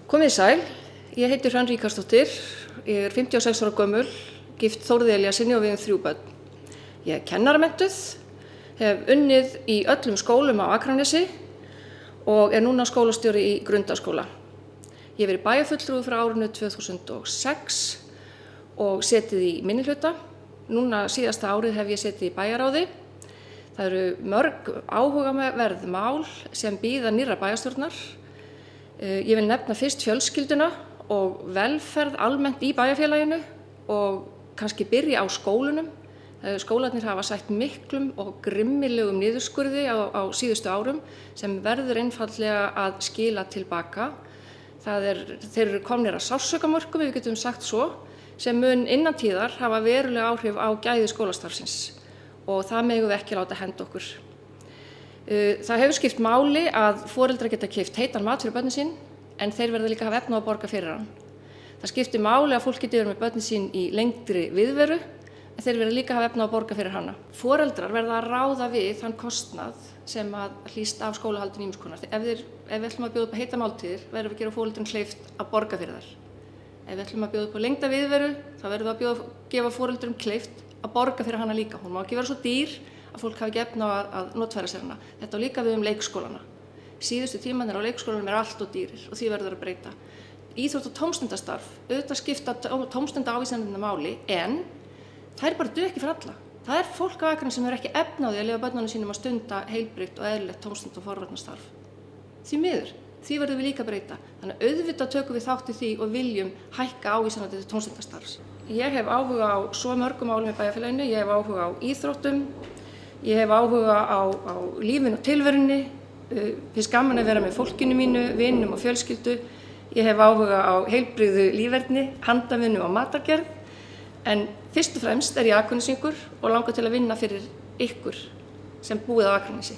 Komið sæl, ég heiti Hrönn Ríkharðsdóttir, ég 56 ára gömul, gift Þórði Elíassyni og við 3 börn. Ég kennaramenntuð, hef unnið í öllum skólum á Akranesi og núna skólastjóri í Grundaskóla. Ég hef verið bæjarfulltrúi frá árinu 2006 og setið í minnihluta. Núna síðasta árið hef ég setið í bæjarráði. Það eru mörg áhugaverð mál sem bíða nýrra bæjarstjórnar. Ég vil nefna fyrst fjölskylduna og velferð almennt í bæjarfélaginu og kannski byrja á skólunum. Skólarnir hafa sætt miklum og grimmilegum niðurskurði á síðustu árum sem verður einfaldlega að skila tilbaka. Þeir eru komnir að sársaukamörkum, við getum sagt svo, sem mun innan tíðar hafa veruleg áhrif á gæði skólastarfsins og það megum við ekki láta henda okkur. Það hefur skipt máli að foreldrar geta keypt heitan mat fyrir börnin sín en þeir verða líka að hafa efni á að borga fyrir hann. Það skiptir máli að fólk geti verið með börnin sín í lengri viðveru en þeir verða líka að hafa efni á að borga fyrir hana. Foreldrar verða að ráða við þann kostnað sem að hlýst af skólahaldinu ýmiss konar. Ef við ætlum að bjóða upp á heitar máltíðir verðum við að gera foreldrum kleift að borga fyrir þær. Ef við ætlum að bjóða upp á lengda viðveru þá verðum við að gefa foreldrum kleift að borga fyrir hana líka. Hún má ekki vera svo dýr að fólk hafi ekki efni á að notfæra sér hana. Þetta á líka við leikskólana. Síðustu tímanir á leikskólanum allt of dýrir og því verður að breyta. Íþrótt- og tómstundastarf, auðvitað skipta tómstundaávísanirnar máli en þær bara duga ekki fyrir alla. Það er fólk á Akranesi sem hefur ekki efni á því að leyfa börnunum sínum að stunda heilbrigt og eðlilegt tómstunda- og forvarnastarf. Því miður, því verðum við líka að breyta. Þannig að auðvitað tökum við þátt í því og viljum hækka ávísanir til tómstundastarfs. Ég hef áhuga á svo mörgum málum í bæjarfélaginu, ég hef áhuga á íþróttum, ég hef áhuga á lífinu og tilverunni, finnst gaman að vera með fólkinu mínu, vinum og fjölskyldu. Ég hef áhuga á heilbrigðu líferni, handavinnu og matargerð. En fyrst og fremst ég Akranesingur og langar til að vinna fyrir ykkur sem búið á Akranesi.